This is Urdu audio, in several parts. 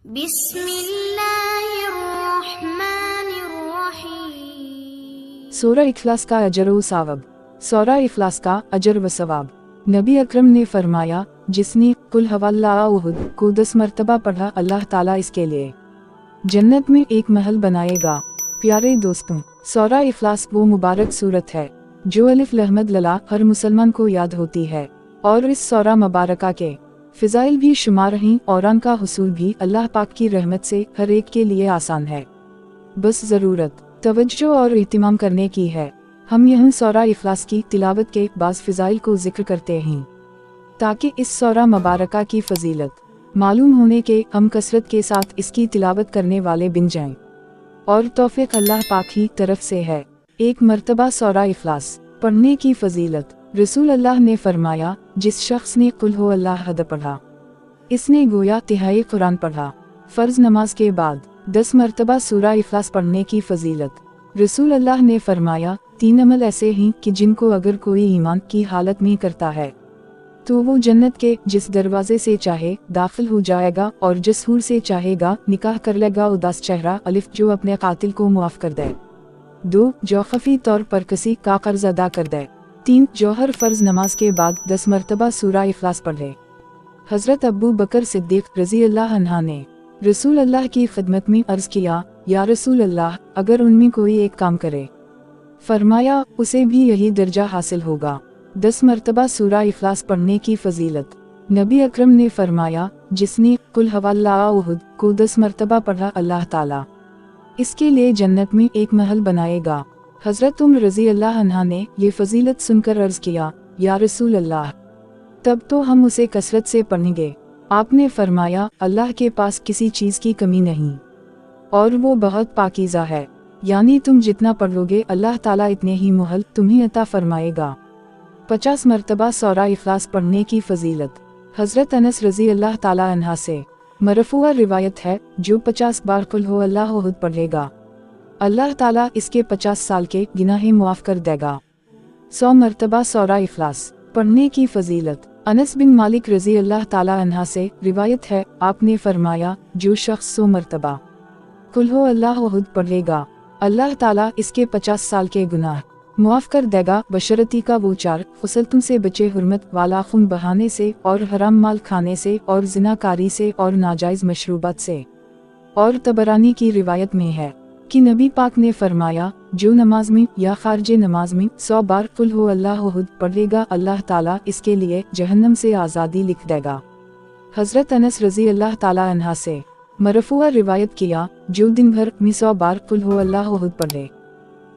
بسم اللہ الرحمن الرحیم۔ سورہ اخلاص کا اجر و ثواب۔ سورہ اخلاص کا اجر و ثواب۔ نبی اکرم نے فرمایا، جس نے قل هو اللہ احد کو 10 مرتبہ پڑھا، اللہ تعالیٰ اس کے لیے جنت میں ایک محل بنائے گا۔ پیارے دوستوں، سورہ اخلاص وہ مبارک سورت ہے جو الف لحمد للہ ہر مسلمان کو یاد ہوتی ہے، اور اس سورہ مبارکہ کے فضائل بھی شمار ہیں، اور ان کا حصول بھی اللہ پاک کی رحمت سے ہر ایک کے لیے آسان ہے، بس ضرورت توجہ اور اہتمام کرنے کی ہے۔ ہم یہاں سورہ اخلاص کی تلاوت کے بعض فضائل کو ذکر کرتے ہیں تاکہ اس سورہ مبارکہ کی فضیلت معلوم ہونے کے ہم کثرت کے ساتھ اس کی تلاوت کرنے والے بن جائیں، اور توفیق اللہ پاک ہی طرف سے ہے۔ ایک مرتبہ سورہ اخلاص پڑھنے کی فضیلت۔ رسول اللہ نے فرمایا، جس شخص نے قل ہو اللہ احد پڑھا، اس نے گویا تہائی قرآن پڑھا۔ فرض نماز کے بعد 10 مرتبہ سورہ اخلاص پڑھنے کی فضیلت۔ رسول اللہ نے فرمایا، 3 عمل ایسے ہیں کہ جن کو اگر کوئی ایمان کی حالت میں کرتا ہے تو وہ جنت کے جس دروازے سے چاہے داخل ہو جائے گا، اور جس حور سے چاہے گا نکاح کر لے گا۔ اداس چہرہ الف جو اپنے قاتل کو معاف کر دے۔ 2 جو خفی طور پر کسی کا قرض ادا کر دے۔ 3 جو ہر فرض نماز کے بعد 10 مرتبہ سورہ اخلاص پڑھے۔ حضرت ابو بکر صدیق رضی اللہ عنہ نے رسول اللہ کی خدمت میں عرض کیا، یا رسول اللہ، اگر ان میں کوئی ایک کام کرے، فرمایا اسے بھی یہی درجہ حاصل ہوگا۔ 10 مرتبہ سورہ اخلاص پڑھنے کی فضیلت۔ نبی اکرم نے فرمایا، جس نے قل هو اللہ احد کو 10 مرتبہ پڑھا، اللہ تعالیٰ اس کے لیے جنت میں ایک محل بنائے گا۔ حضرت عمر رضی اللہ عنہ نے یہ فضیلت سن کر عرض کیا، یا رسول اللہ، تب تو ہم اسے کثرت سے پڑھیں گے۔ آپ نے فرمایا، اللہ کے پاس کسی چیز کی کمی نہیں، اور وہ بہت پاکیزہ ہے، یعنی تم جتنا پڑھو گے اللہ تعالیٰ اتنے ہی محل تمہیں عطا فرمائے گا۔ 50 مرتبہ سورہ اخلاص پڑھنے کی فضیلت۔ حضرت انس رضی اللہ تعالیٰ عنہ سے مرفوع روایت ہے، جو 50 بار قل ہو اللہ احد پڑھے گا، اللہ تعالیٰ اس کے 50 سال کے گناہ معاف کر دے گا۔ 100 مرتبہ سورہ اخلاص پڑھنے کی فضیلت۔ انس بن مالک رضی اللہ تعالیٰ عنہ سے روایت ہے، آپ نے فرمایا، جو شخص 100 مرتبہ قل ہو اللہ احد پڑھے گا، اللہ تعالیٰ اس کے 50 سال کے گناہ معاف کر دے گا، بشرطی کا وہ 4 خصلتوں سے بچے، حرمت والا خون بہانے سے، اور حرام مال کھانے سے، اور زنا کاری سے، اور ناجائز مشروبات سے۔ اور طبرانی کی روایت میں ہے کہ نبی پاک نے فرمایا، جو نماز میں یا خارج نماز میں 100 بار قل ہو اللہ احد پڑھے گا، اللہ تعالیٰ اس کے لیے جہنم سے آزادی لکھ دے گا۔ حضرت انس رضی اللہ تعالیٰ عنہ سے مرفوع روایت کیا، جو دن بھر میں 100 بار قل ہو اللہ احد پڑھے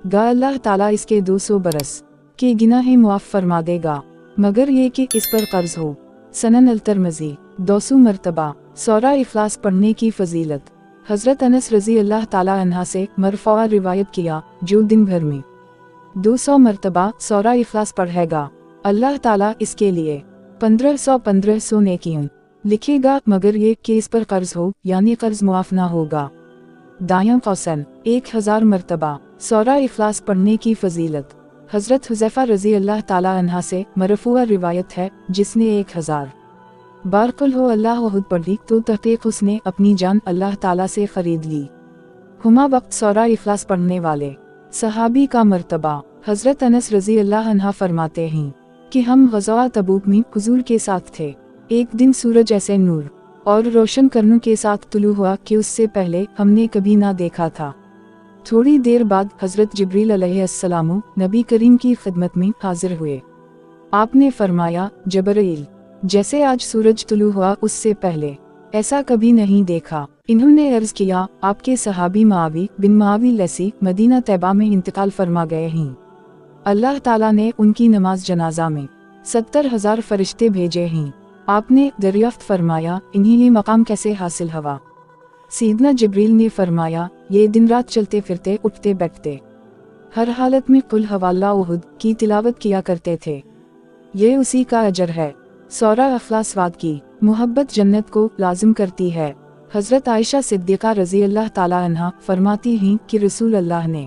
گا، اللہ تعالیٰ اس کے 200 برس کے گناہ معاف فرما دے گا، مگر یہ کہ اس پر قرض ہو۔ سنن الترمذی۔ 200 مرتبہ سورہ اخلاص پڑھنے کی فضیلت۔ حضرت انس رضی اللہ تعالیٰ عنہ سے مرفوع روایت کیا، جو دن بھر میں 200 مرتبہ سورہ اخلاص پڑھے گا، اللہ تعالیٰ اس کے لیے 1500 نیکیوں لکھے گا، مگر یہ کہ اس پر قرض ہو، یعنی قرض معاف نہ ہوگا۔ دایاں قوسین۔ 1000 مرتبہ سورہ اخلاص پڑھنے کی فضیلت۔ حضرت حذیفہ رضی اللہ تعالیٰ عنہ سے مرفوع روایت ہے، جس نے 1000 بار قل ہو اللہ احد پڑھی تو تحقیق اس نے اپنی جان اللہ تعالیٰ سے خرید لی۔ ہما وقت سورہ اخلاص پڑھنے والے صحابی کا مرتبہ۔ حضرت انس رضی اللہ عنہ فرماتے ہیں کہ ہم غزوہ تبوک میں حضور کے ساتھ تھے۔ ایک دن سورج ایسے نور اور روشن کرنوں کے ساتھ طلوع ہوا کہ اس سے پہلے ہم نے کبھی نہ دیکھا تھا۔ تھوڑی دیر بعد حضرت جبریل علیہ السلام نبی کریم کی خدمت میں حاضر ہوئے۔ آپ نے فرمایا، جبرائیل، جیسے آج سورج طلوع ہوا اس سے پہلے ایسا کبھی نہیں دیکھا۔ انہوں نے عرض کیا، آپ کے صحابی معاوی بن معاوی لیثی مدینہ طیبہ میں انتقال فرما گئے ہیں، اللہ تعالیٰ نے ان کی نماز جنازہ میں 70,000 فرشتے بھیجے ہیں۔ آپ نے دریافت فرمایا، انہیں یہ مقام کیسے حاصل ہوا؟ سیدنا جبریل نے فرمایا، یہ دن رات چلتے پھرتے اٹھتے بیٹھتے ہر حالت میں قل هو اللہ احد کی تلاوت کیا کرتے تھے، یہ اسی کا اجر ہے۔ سورہ اخلاص وعد کی محبت جنت کو لازم کرتی ہے۔ حضرت عائشہ صدیقہ رضی اللہ تعالیٰ عنہ فرماتی ہیں کہ رسول اللہ نے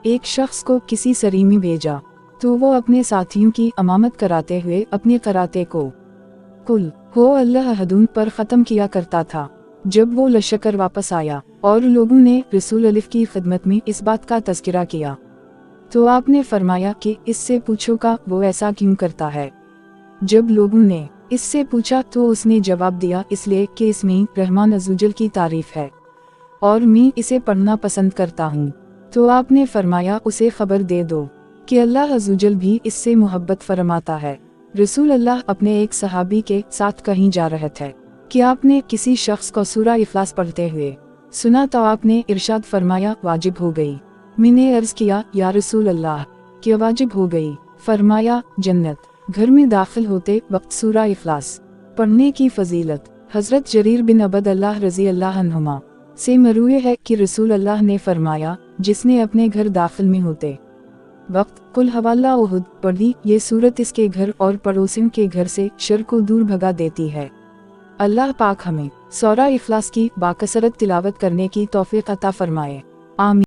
ایک شخص کو کسی سری میں بھیجا تو وہ اپنے ساتھیوں کی امامت کراتے ہوئے اپنے قراتے کو قل هو اللہ احد پر ختم کیا کرتا تھا۔ جب وہ لشک کر واپس آیا اور لوگوں نے رسول اللہ کی خدمت میں اس بات کا تذکرہ کیا تو آپ نے فرمایا کہ اس سے پوچھو کا وہ ایسا کیوں کرتا ہے۔ جب لوگوں نے اس سے پوچھا تو اس نے جواب دیا اس لیے کہ اس میں رحمان عزوجل کی تعریف ہے اور میں اسے پڑھنا پسند کرتا ہوں۔ تو آپ نے فرمایا اسے خبر دے دو کہ اللہ عزوجل بھی اس سے محبت فرماتا ہے۔ رسول اللہ اپنے ایک صحابی کے ساتھ کہیں جا رہے تھے کہ آپ نے کسی شخص کو سورہ اخلاص پڑھتے ہوئے سنا تو آپ نے ارشاد فرمایا واجب ہو گئی۔ میں نے عرض کیا یا رسول اللہ کیا واجب ہو گئی؟ فرمایا جنت۔ گھر میں داخل ہوتے وقت سورہ اخلاص پڑھنے کی فضیلت حضرت جریر بن عبد اللہ رضی اللہ عنہما سے مروی ہے کہ رسول اللہ نے فرمایا جس نے اپنے گھر داخل میں ہوتے وقت قل حوالہ احد پڑھی یہ سورت اس کے گھر اور پڑوسیوں کے گھر سے شر کو دور بھگا دیتی ہے۔ اللہ پاک ہمیں سورہ اخلاص کی باکثرت تلاوت کرنے کی توفیق عطا فرمائے، آمین۔